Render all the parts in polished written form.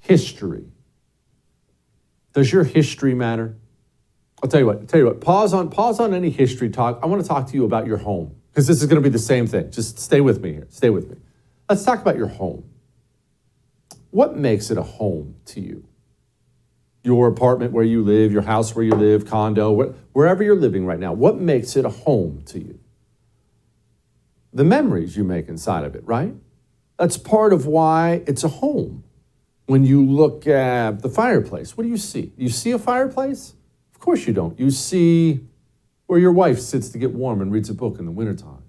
history. Does your history matter? I'll tell you what, pause on any history talk. I want to talk to you about your home, because this is going to be the same thing. Just stay with me here. Stay with me. Let's talk about your home. What makes it a home to you? Your apartment where you live, your house where you live, condo, wherever you're living right now, what makes it a home to you? The memories you make inside of it, right? That's part of why it's a home. When you look at the fireplace, what do you see? You see a fireplace? Of course you don't. You see where your wife sits to get warm and reads a book in the wintertime.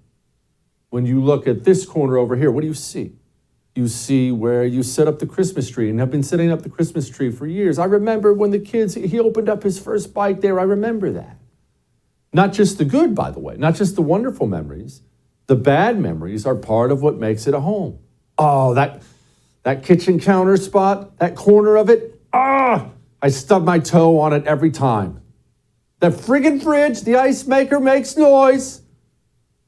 When you look at this corner over here, what do you see? You see where you set up the Christmas tree and have been setting up the Christmas tree for years. I remember when he opened up his first bike there. I remember that. Not just the good, by the way, not just the wonderful memories. The bad memories are part of what makes it a home. Oh, that kitchen counter spot, that corner of it, I stub my toe on it every time. That friggin' fridge, the ice maker makes noise.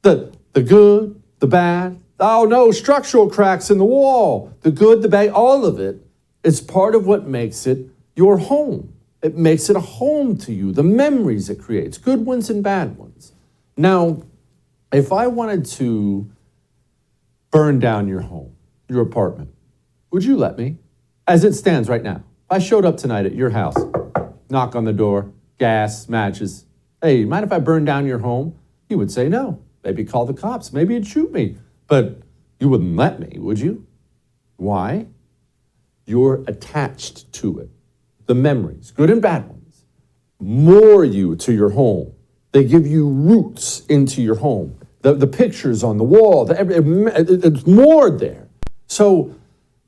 The good, the bad. Oh no, structural cracks in the wall. The good, the bad, all of it is part of what makes it your home. It makes it a home to you, the memories it creates, good ones and bad ones. Now, if I wanted to burn down your home, your apartment, would you let me? As it stands right now, if I showed up tonight at your house, knock on the door, gas, matches, hey, mind if I burn down your home? You would say no. Maybe call the cops. Maybe you'd shoot me. But you wouldn't let me, would you? Why? You're attached to it. The memories, good and bad ones, moor you to your home. They give you roots into your home. The pictures on the wall, it's moored there. So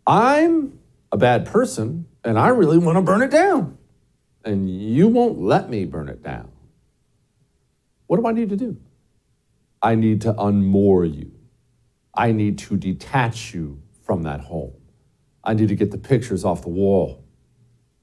I'm a bad person, and I really want to burn it down. And you won't let me burn it down. What do I need to do? I need to unmoor you. I need to detach you from that home. I need to get the pictures off the wall.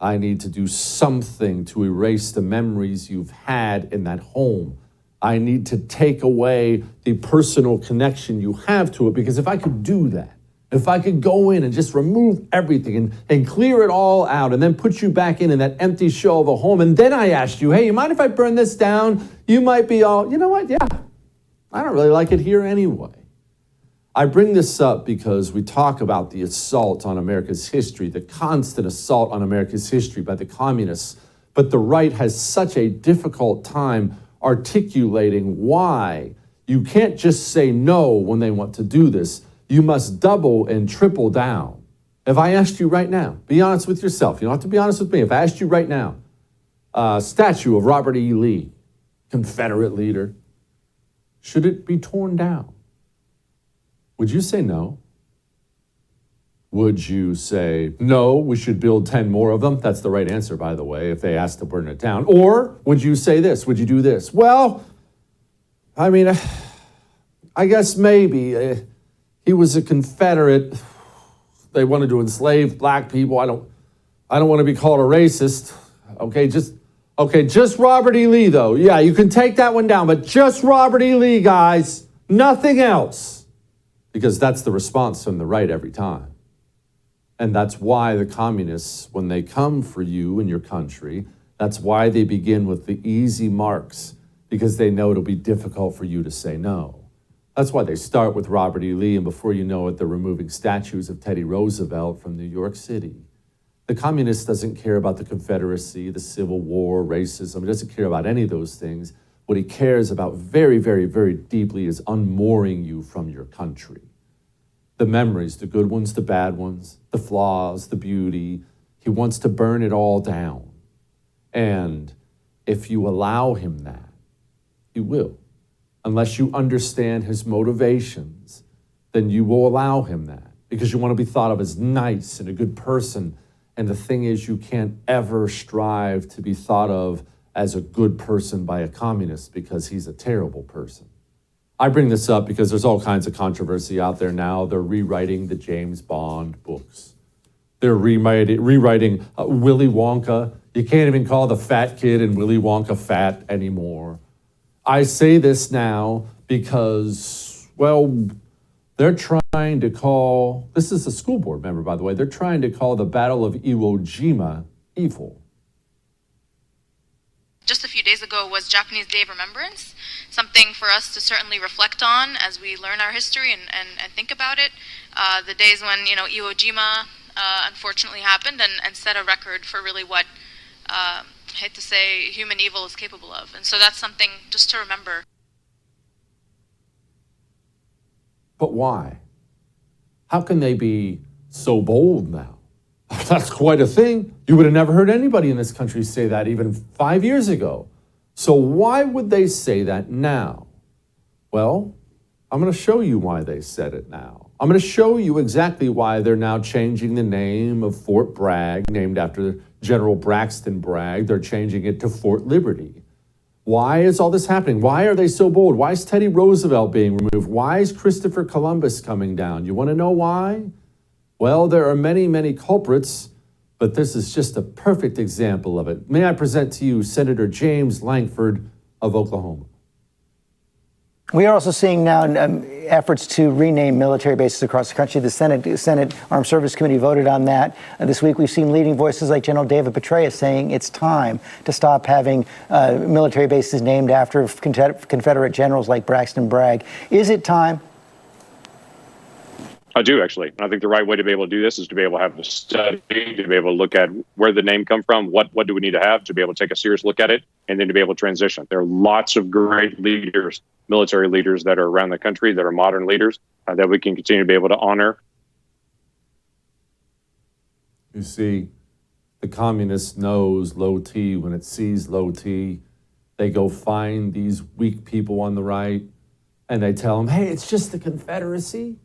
I need to do something to erase the memories you've had in that home. I need to take away the personal connection you have to it, because if I could do that, if I could go in and just remove everything and clear it all out and then put you back in that empty shell of a home, and then I asked you, hey, you mind if I burn this down? You might be all, you know what? Yeah, I don't really like it here anyway. I bring this up because we talk about the assault on America's history, the constant assault on America's history by the communists, but the right has such a difficult time articulating why you can't just say no when they want to do this. You must double and triple down. If I asked you right now, be honest with yourself. You don't have to be honest with me. If I asked you right now, statue of Robert E. Lee, Confederate leader, should it be torn down? Would you say no? Would you say, no, we should build 10 more of them? That's the right answer, by the way, if they asked to burn it down. Or would you say this? Would you do this? Well, I mean, I guess maybe. He was a Confederate. They wanted to enslave black people. I don't want to be called a racist. Just Robert E. Lee, though. Yeah, you can take that one down, but just Robert E. Lee, guys. Nothing else. Because that's the response from the right every time. And that's why the communists, when they come for you in your country, that's why they begin with the easy marks, because they know it'll be difficult for you to say no. That's why they start with Robert E. Lee, and before you know it, they're removing statues of Teddy Roosevelt from New York City. The communist doesn't care about the Confederacy, the Civil War, racism. He doesn't care about any of those things. What he cares about very, very, very deeply is unmooring you from your country. The memories, the good ones, the bad ones, the flaws, the beauty. He wants to burn it all down. And if you allow him that, he will. Unless you understand his motivations, then you will allow him that, because you want to be thought of as nice and a good person. And the thing is, you can't ever strive to be thought of as a good person by a communist, because he's a terrible person. I bring this up because there's all kinds of controversy out there now. They're rewriting the James Bond books. They're rewriting Willy Wonka. You can't even call the fat kid in Willy Wonka fat anymore. I say this now because, well, They're trying to call, this is a school board member, by the way, they're trying to call the Battle of Iwo Jima evil. Just a few days ago was Japanese Day of Remembrance, something for us to certainly reflect on as we learn our history and think about it. The days when, Iwo Jima unfortunately happened and set a record for really what, I hate to say, human evil is capable of. And so that's something just to remember. But why? How can they be so bold now? That's quite a thing. You would have never heard anybody in this country say that even 5 years ago. So why would they say that now? Well, I'm going to show you why they said it now. I'm going to show you exactly why they're now changing the name of Fort Bragg, named after General Braxton Bragg. They're changing it to Fort Liberty. Why is all this happening? Why are they so bold? Why is Teddy Roosevelt being removed? Why is Christopher Columbus coming down? You want to know why? Well, there are many, many culprits, but this is just a perfect example of it. May I present to you Senator James Lankford of Oklahoma. We are also seeing now efforts to rename military bases across the country. The Senate Armed Service Committee voted on that. This week we've seen leading voices like General David Petraeus saying it's time to stop having military bases named after Confederate generals like Braxton Bragg. Is it time? I do, actually. I think the right way to be able to do this is to be able to have the study, to be able to look at where the name come from, what do we need to have to be able to take a serious look at it, and then to be able to transition. There are lots of great leaders, military leaders that are around the country that are modern leaders that we can continue to be able to honor. You see, the communist knows low T. When it sees low T, they go find these weak people on the right, and they tell them, hey, it's just the Confederacy.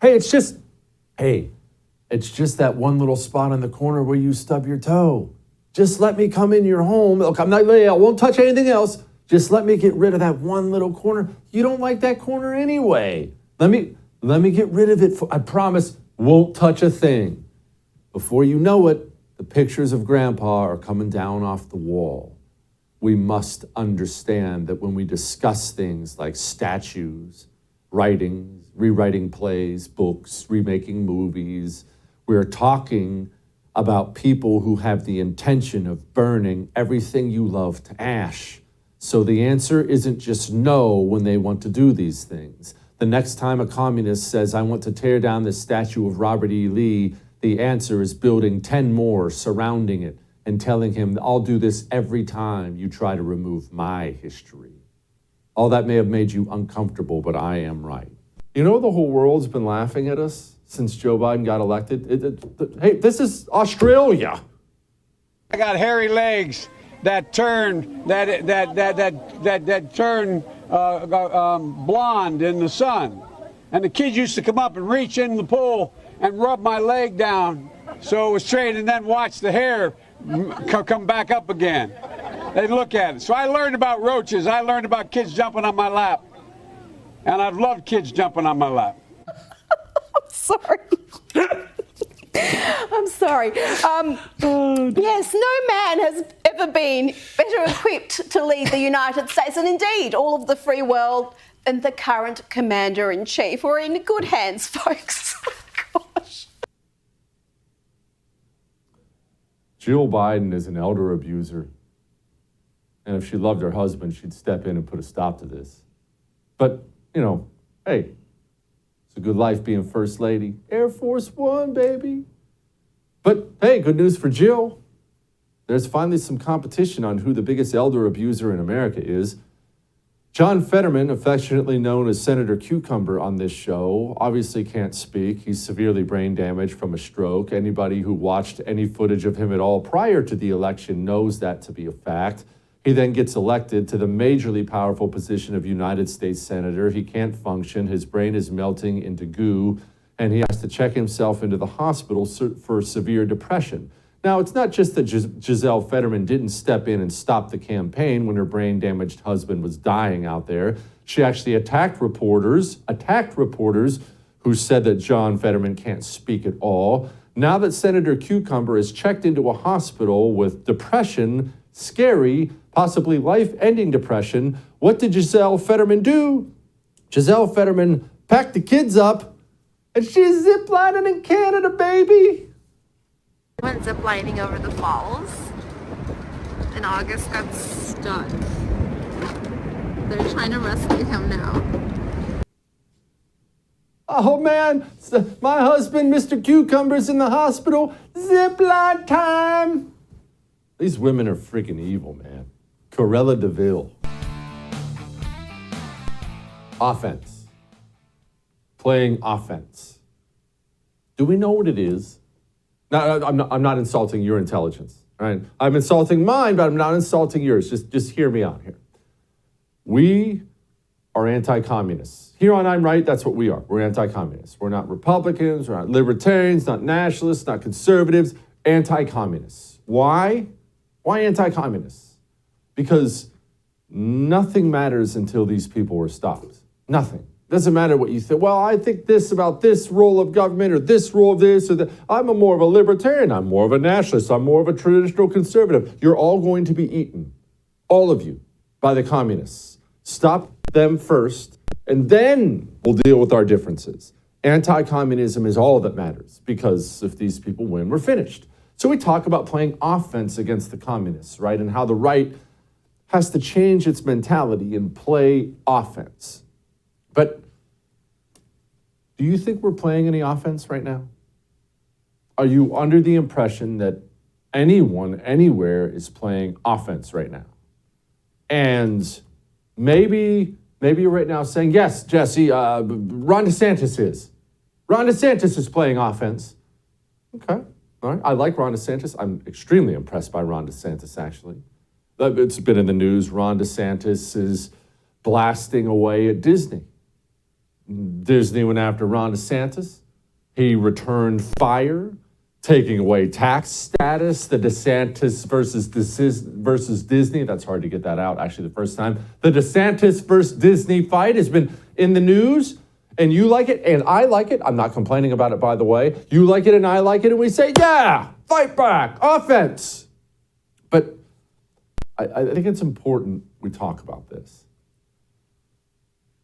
Hey, it's just that one little spot in the corner where you stub your toe. Just let me come in your home. Look, I won't touch anything else. Just let me get rid of that one little corner. You don't like that corner anyway. Let me get rid of it. I promise, won't touch a thing. Before you know it, the pictures of Grandpa are coming down off the wall. We must understand that when we discuss things like statues, writings, rewriting plays, books, remaking movies, we're talking about people who have the intention of burning everything you love to ash. So the answer isn't just no when they want to do these things. The next time a communist says, I want to tear down the statue of Robert E. Lee, the answer is building 10 more surrounding it and telling him, I'll do this every time you try to remove my history. All that may have made you uncomfortable, but I am right. You know, the whole world's been laughing at us since Joe Biden got elected. Hey, this is Australia. I got hairy legs that turn blonde in the sun, and the kids used to come up and reach in the pool and rub my leg down so it was straight, and then watch the hair come back up again. They'd look at it. So I learned about roaches. I learned about kids jumping on my lap. And I've loved kids jumping on my lap. Sorry. I'm sorry. Yes, no man has ever been better equipped to lead the United States, and indeed all of the free world, than the current commander-in-chief. We're in good hands, folks. Gosh. Jill Biden is an elder abuser. And if she loved her husband, she'd step in and put a stop to this. But, hey, it's a good life being First Lady. Air Force One, baby. But, hey, good news for Jill. There's finally some competition on who the biggest elder abuser in America is. John Fetterman, affectionately known as Senator Cucumber on this show, obviously can't speak. He's severely brain damaged from a stroke. Anybody who watched any footage of him at all prior to the election knows that to be a fact. He then gets elected to the majorly powerful position of United States Senator. He can't function. His brain is melting into goo, and he has to check himself into the hospital for severe depression. Now, it's not just that Gisele Fetterman didn't step in and stop the campaign when her brain-damaged husband was dying out there. She actually attacked reporters who said that John Fetterman can't speak at all. Now that Senator Cucumber is checked into a hospital with depression, scary, possibly life-ending depression, what did Gisele Fetterman do? Gisele Fetterman packed the kids up, and she's ziplining in Canada, baby. Went ziplining over the falls, and August got stuck. They're trying to rescue him now. Oh man, my husband, Mr. Cucumber's in the hospital. Zipline time. These women are freaking evil, man. Corella DeVille. Offense. Playing offense. Do we know what it is? No, I'm not insulting your intelligence, right? I'm insulting mine, but I'm not insulting yours. Just hear me out here. We are anti-communists. Here on I'm Right, that's what we are. We're anti-communists. We're not Republicans, we're not libertarians, not nationalists, not conservatives, anti-communists. Why? Why anti-communists? Because nothing matters until these people are stopped. Nothing. Doesn't matter what you think. Well, I think this about this role of government or this role of this or that. I'm more of a libertarian. I'm more of a nationalist. I'm more of a traditional conservative. You're all going to be eaten, all of you, by the communists. Stop them first, and then we'll deal with our differences. Anti-communism is all that matters, because if these people win, we're finished. So we talk about playing offense against the communists, right? And how the right has to change its mentality and play offense. But do you think we're playing any offense right now? Are you under the impression that anyone, anywhere is playing offense right now? And maybe you're right now saying, yes, Jesse, Ron DeSantis is. Ron DeSantis is playing offense. Okay, all right. I like Ron DeSantis. I'm extremely impressed by Ron DeSantis, actually. It's been in the news. Ron DeSantis is blasting away at Disney. Disney went after Ron DeSantis. He returned fire, taking away tax status. The DeSantis versus Disney. That's hard to get that out, actually, the first time. The DeSantis versus Disney fight has been in the news, and you like it, and I like it. I'm not complaining about it, by the way. You like it, and I like it, and we say, yeah, fight back, offense. But I think it's important we talk about this.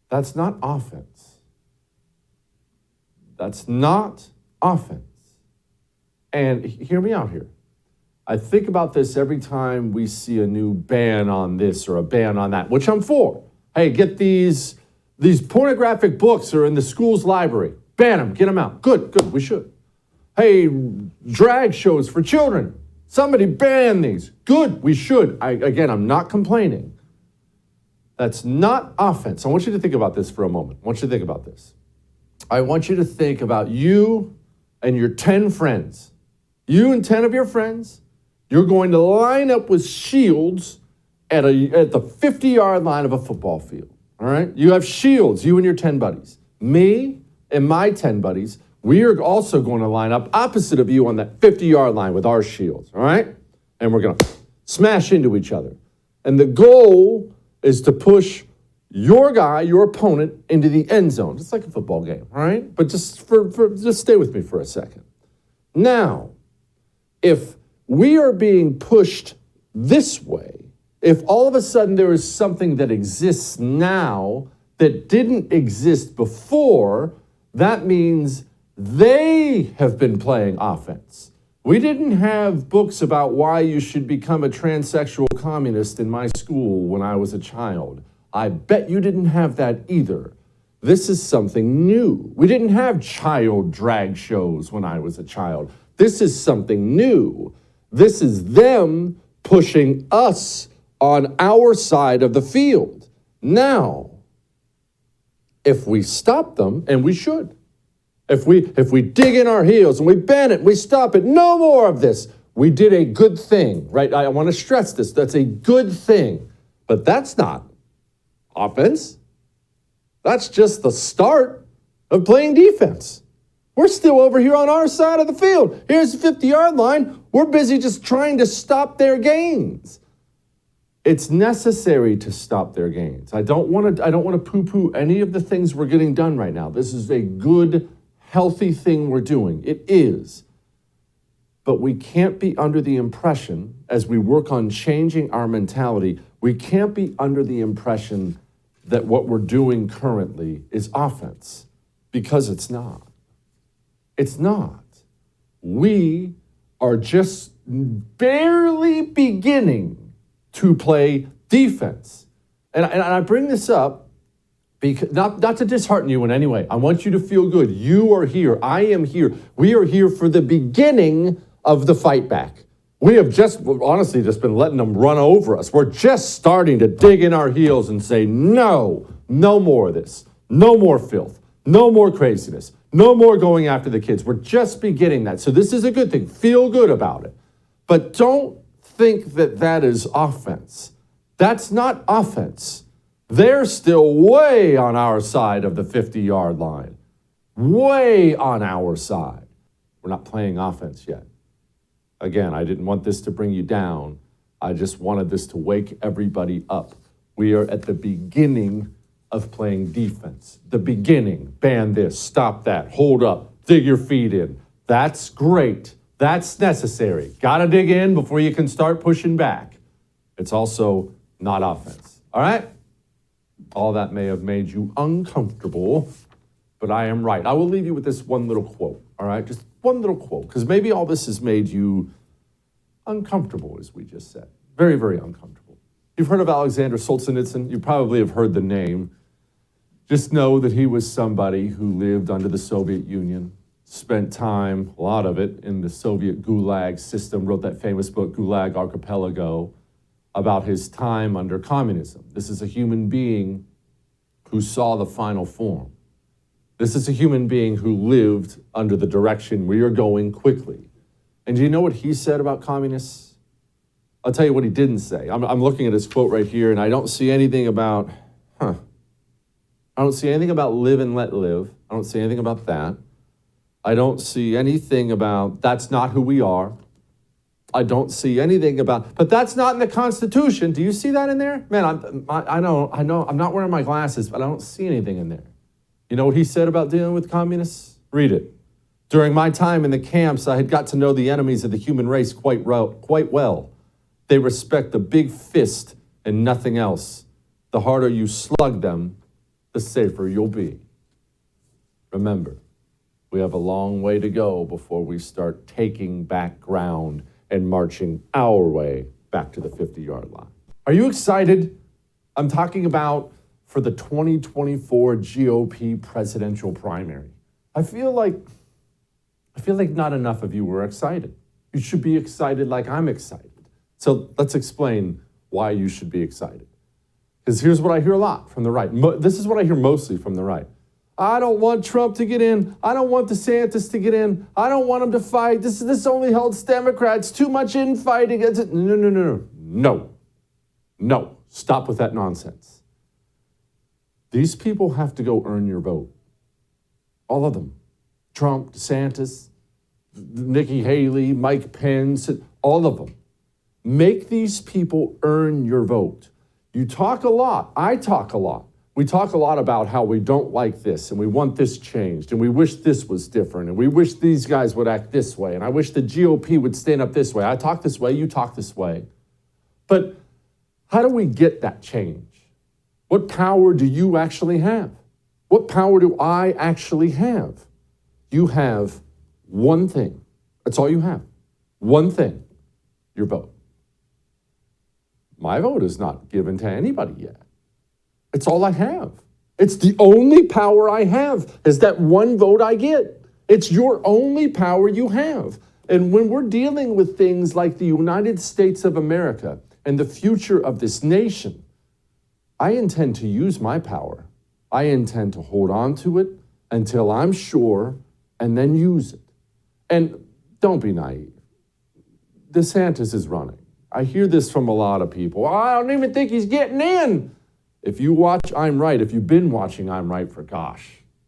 That's not offense. That's not offense. And hear me out here. I think about this every time we see a new ban on this or a ban on that, which I'm for. Hey, get these pornographic books are in the school's library. Ban them, get them out. Good, we should. Hey, drag shows for children. Somebody ban these. Good, we should. Again, I'm not complaining. That's not offense. I want you to think about this for a moment. I want you to think about this. I want you to think about you and your 10 friends. You and 10 of your friends, you're going to line up with shields at the 50-yard line of a football field, all right? You have shields, you and your 10 buddies. Me and my 10 buddies, we are also going to line up opposite of you on that 50-yard line with our shields, all right? And we're going to smash into each other. And the goal is to push your guy, your opponent, into the end zone, just like a football game, all right? But just stay with me for a second. Now, if we are being pushed this way, if all of a sudden there is something that exists now that didn't exist before, that means they have been playing offense. We didn't have books about why you should become a transsexual communist in my school when I was a child. I bet you didn't have that either. This is something new. We didn't have child drag shows when I was a child. This is something new. This is them pushing us on our side of the field. Now, if we stop them, and we should, if we dig in our heels and we ban it, we stop it, no more of this, we did a good thing, right? I want to stress this. That's a good thing. But that's not offense. That's just the start of playing defense. We're still over here on our side of the field. Here's the 50-yard line. We're busy just trying to stop their gains. It's necessary to stop their gains. I don't want to poo-poo any of the things we're getting done right now. This is a good, healthy thing we're doing. It is. But we can't be under the impression, as we work on changing our mentality, we can't be under the impression that what we're doing currently is offense. Because it's not. It's not. We are just barely beginning to play defense. And I bring this up because not to dishearten you in any way. I want you to feel good. You are here. I am here. We are here for the beginning of the fight back. We have honestly just been letting them run over us. We're just starting to dig in our heels and say, no more of this. No more filth. No more craziness. No more going after the kids. We're just beginning that. So this is a good thing. Feel good about it. But don't think that is offense. That's not offense. They're still way on our side of the 50-yard line. Way on our side. We're not playing offense yet. Again, I didn't want this to bring you down. I just wanted this to wake everybody up. We are at the beginning of playing defense. The beginning. Ban this, stop that, hold up, dig your feet in. That's great. That's necessary. Got to dig in before you can start pushing back. It's also not offense. All right? All that may have made you uncomfortable, but I am right. I will leave you with this one little quote. All right? Just one little quote, because maybe all this has made you uncomfortable, as we just said. Very, very uncomfortable. You've heard of Alexander Solzhenitsyn. You probably have heard the name. Just know that he was somebody who lived under the Soviet Union, spent time, a lot of it, in the Soviet Gulag system, wrote that famous book, Gulag Archipelago, about his time under communism. This is a human being who saw the final form. This is a human being who lived under the direction we are going quickly. And do you know what he said about communists? I'll tell you what he didn't say. I'm looking at his quote right here, and I don't see anything about, I don't see anything about live and let live. I don't see anything about that. I don't see anything about that's not who we are. I don't see anything about, but that's not in the Constitution. Do you see that in there? Man, I know, I'm not wearing my glasses, but I don't see anything in there. You know what he said about dealing with communists? Read it. During my time in the camps, I had got to know the enemies of the human race quite well. They respect the big fist and nothing else. The harder you slug them, the safer you'll be. Remember, we have a long way to go before we start taking back ground and marching our way back to the 50-yard line. Are you excited? I'm talking about for the 2024 GOP presidential primary. I feel like not enough of you were excited. You should be excited like I'm excited. So let's explain why you should be excited. Because here's what I hear a lot from the right. This is what I hear mostly from the right. I don't want Trump to get in. I don't want DeSantis to get in. I don't want him to fight. This only helps Democrats. Too much infighting. No. Stop with that nonsense. These people have to go earn your vote. All of them. Trump, DeSantis, Nikki Haley, Mike Pence, all of them. Make these people earn your vote. You talk a lot. I talk a lot. We talk a lot about how we don't like this and we want this changed and we wish this was different and we wish these guys would act this way and I wish the GOP would stand up this way. I talk this way, you talk this way. But how do we get that change? What power do you actually have? What power do I actually have? You have one thing. That's all you have. One thing. Your vote. My vote is not given to anybody yet. It's all I have. It's the only power I have is that one vote I get. It's your only power you have. And when we're dealing with things like the United States of America and the future of this nation, I intend to use my power. I intend to hold on to it until I'm sure and then use it. And don't be naive. DeSantis is running. I hear this from a lot of people. I don't even think he's getting in. If you watch I'm Right, if you've been watching I'm Right for,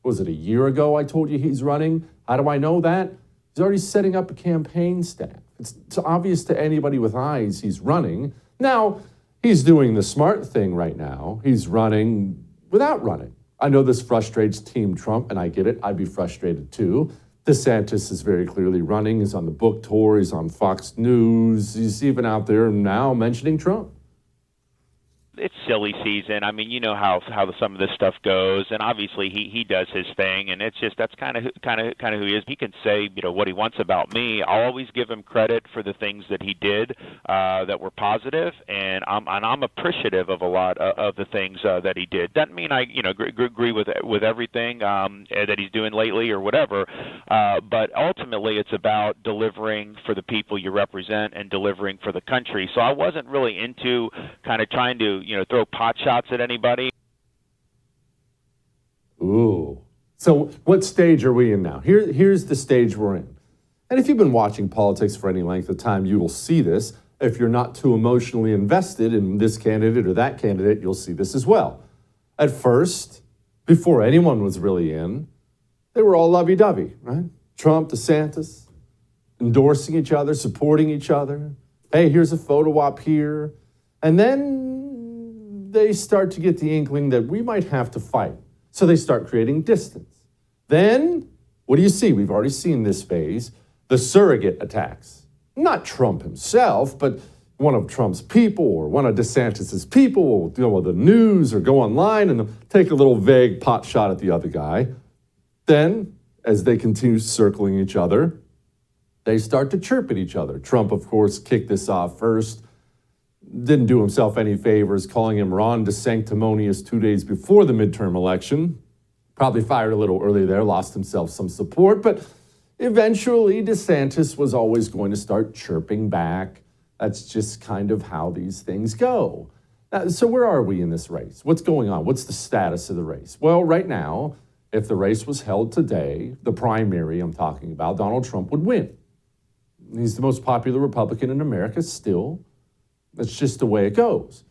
was it a year ago I told you he's running? How do I know that? He's already setting up a campaign staff. It's obvious to anybody with eyes he's running. Now, he's doing the smart thing right now. He's running without running. I know this frustrates Team Trump, and I get it. I'd be frustrated too. DeSantis is very clearly running. He's on the book tour. He's on Fox News. He's even out there now mentioning Trump. it's silly season. I mean, you know how some of this stuff goes, and obviously he does his thing, and it's just that's kind of who he is. He can say what he wants about me. I'll always give him credit for the things that he did that were positive, and I'm appreciative of a lot of the things that he did. Doesn't mean I agree with everything that he's doing lately or whatever, but ultimately it's about delivering for the people you represent and delivering for the country. So I wasn't really into kind of trying to throw pot shots at anybody. Ooh. So what stage are we in now? Here's the stage we're in. And if you've been watching politics for any length of time, you will see this. If you're not too emotionally invested in this candidate or that candidate, you'll see this as well. At first, before anyone was really in, they were all lovey-dovey, right? Trump, DeSantis, endorsing each other, supporting each other. Hey, here's a photo op here. And then they start to get the inkling that we might have to fight. So they start creating distance. Then, what do you see? We've already seen this phase, the surrogate attacks. Not Trump himself, but one of Trump's people or one of DeSantis's people will deal with the news or go online and take a little vague pot shot at the other guy. Then, as they continue circling each other, they start to chirp at each other. Trump, of course, kicked this off first. Didn't do himself any favors, calling him Ron DeSanctimonious 2 days before the midterm election. Probably fired a little early there, lost himself some support, but eventually DeSantis was always going to start chirping back. That's just kind of how these things go. So where are we in this race? What's going on? What's the status of the race? Well, right now, if the race was held today, the primary I'm talking about, Donald Trump would win. He's the most popular Republican in America still. That's just the way it goes.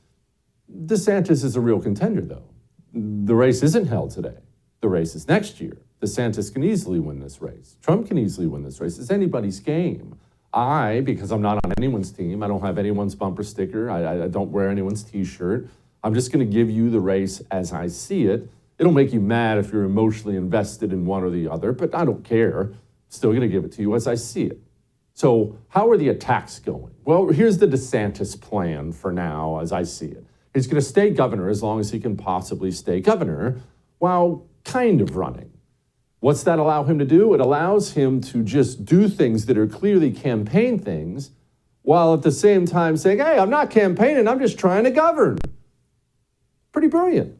DeSantis is a real contender, though. The race isn't held today. The race is next year. DeSantis can easily win this race. Trump can easily win this race. It's anybody's game. Because I'm not on anyone's team, I don't have anyone's bumper sticker, I don't wear anyone's T-shirt, I'm just going to give you the race as I see it. It'll make you mad if you're emotionally invested in one or the other, but I don't care. Still going to give it to you as I see it. So how are the attacks going? Well, here's the DeSantis plan for now as I see it. He's going to stay governor as long as he can possibly stay governor while kind of running. What's that allow him to do? It allows him to just do things that are clearly campaign things while at the same time saying, hey, I'm not campaigning, I'm just trying to govern. Pretty brilliant.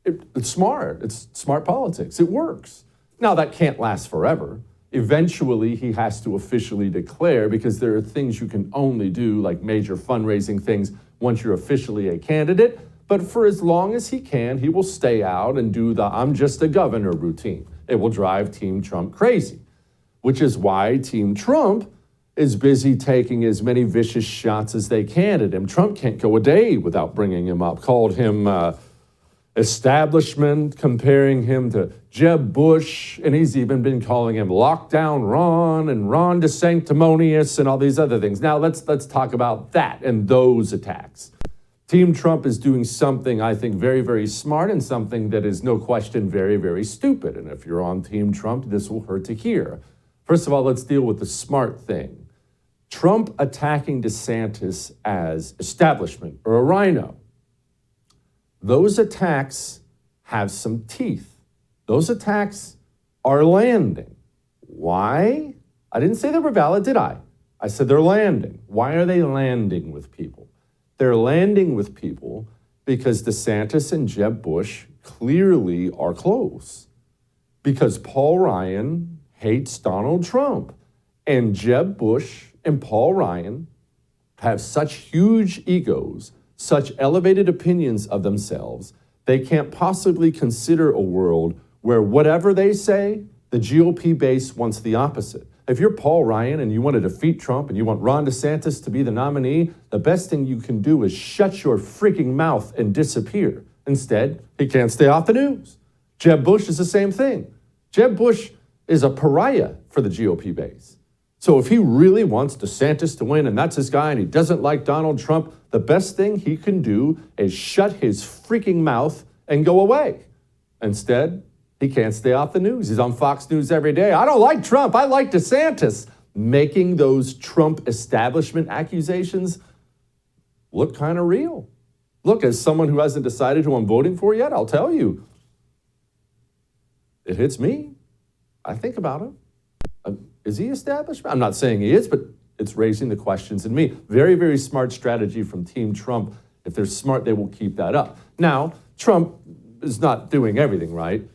It's smart. It's smart politics. It works. Now, that can't last forever. Eventually, he has to officially declare because there are things you can only do, like major fundraising things, once you're officially a candidate. But for as long as he can, he will stay out and do the I'm just a governor routine. It will drive Team Trump crazy, which is why Team Trump is busy taking as many vicious shots as they can at him. Trump can't go a day without bringing him up, called him establishment, comparing him to Jeb Bush, and he's even been calling him Lockdown Ron and Ron DeSanctimonious and all these other things. Now, let's talk about that and those attacks. Team Trump is doing something, I think, very, very smart and something that is, no question, very, very stupid. And if you're on Team Trump, this will hurt to hear. First of all, let's deal with the smart thing. Trump attacking DeSantis as establishment or a rhino. Those attacks have some teeth. Those attacks are landing. Why? I didn't say they were valid, did I? I said they're landing. Why are they landing with people? They're landing with people because DeSantis and Jeb Bush clearly are close. Because Paul Ryan hates Donald Trump. And Jeb Bush and Paul Ryan have such huge egos, such elevated opinions of themselves, they can't possibly consider a world where whatever they say, the GOP base wants the opposite. If you're Paul Ryan and you want to defeat Trump and you want Ron DeSantis to be the nominee, the best thing you can do is shut your freaking mouth and disappear. Instead, he can't stay off the news. Jeb Bush is the same thing. Jeb Bush is a pariah for the GOP base. So if he really wants DeSantis to win and that's his guy and he doesn't like Donald Trump, the best thing he can do is shut his freaking mouth and go away. Instead, he can't stay off the news. He's on Fox News every day. I don't like Trump. I like DeSantis. Making those Trump establishment accusations look kind of real. Look, as someone who hasn't decided who I'm voting for yet, I'll tell you, it hits me. I think about it. Is he establishment? I'm not saying he is, but it's raising the questions in me. Very, very smart strategy from Team Trump. If they're smart, they will keep that up. Now, Trump is not doing everything right.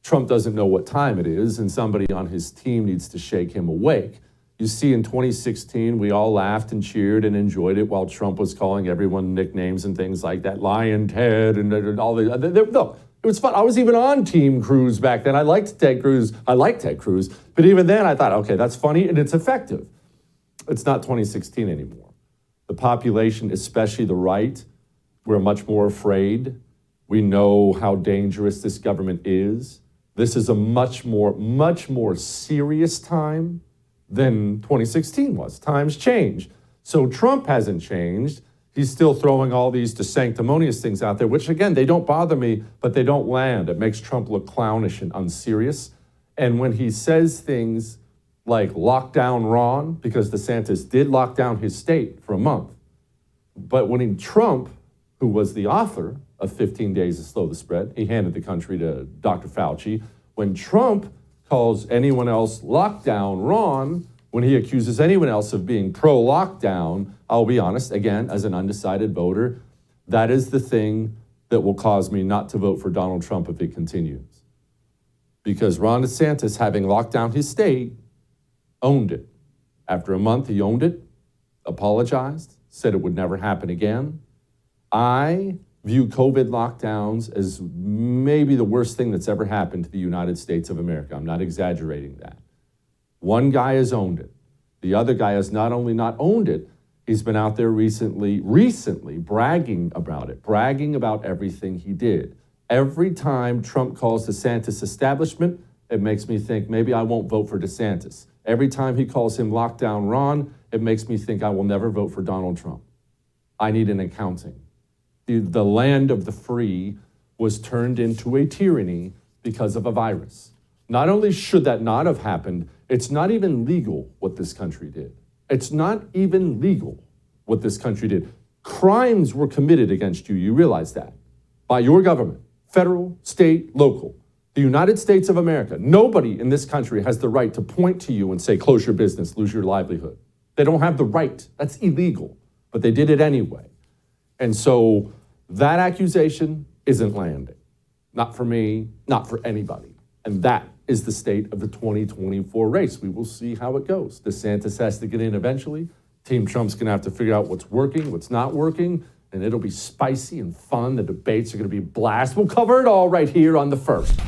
Trump doesn't know what time it is, and somebody on his team needs to shake him awake. You see, in 2016, we all laughed and cheered and enjoyed it while Trump was calling everyone nicknames and things like that, Lion Ted and all the. Look, it was fun. I was even on Team Cruz back then. I liked Ted Cruz. But even then, I thought, okay, that's funny and it's effective. It's not 2016 anymore. The population, especially the right, we're much more afraid. We know how dangerous this government is. This is a much more serious time than 2016 was. Times change. So Trump hasn't changed. He's still throwing all these sanctimonious things out there, which again, they don't bother me, but they don't land. It makes Trump look clownish and unserious. And when he says things like lockdown Ron, because DeSantis did lock down his state for a month, but when Trump, who was the author of 15 Days to Slow the Spread, he handed the country to Dr. Fauci. When Trump calls anyone else lockdown Ron, when he accuses anyone else of being pro-lockdown, I'll be honest, again, as an undecided voter, that is the thing that will cause me not to vote for Donald Trump if it continues. Because Ron DeSantis, having locked down his state, owned it. After a month, he owned it, apologized, said it would never happen again. I view COVID lockdowns as maybe the worst thing that's ever happened to the United States of America. I'm not exaggerating that. One guy has owned it. The other guy has not only not owned it, he's been out there recently bragging about it, bragging about everything he did. Every time Trump calls DeSantis establishment, it makes me think maybe I won't vote for DeSantis. Every time he calls him lockdown Ron, it makes me think I will never vote for Donald Trump. I need an accounting. The land of the free was turned into a tyranny because of a virus. Not only should that not have happened, it's not even legal what this country did. It's not even legal what this country did. Crimes were committed against you, you realize that, by your government, federal, state, local. The United States of America, nobody in this country has the right to point to you and say, close your business, lose your livelihood. They don't have the right. That's illegal, but they did it anyway. And so that accusation isn't landing. Not for me, not for anybody. And that is the state of the 2024 race. We will see how it goes. DeSantis has to get in eventually. Team Trump's going to have to figure out what's working, what's not working, and it'll be spicy and fun. The debates are going to be a blast. We'll cover it all right here on The First.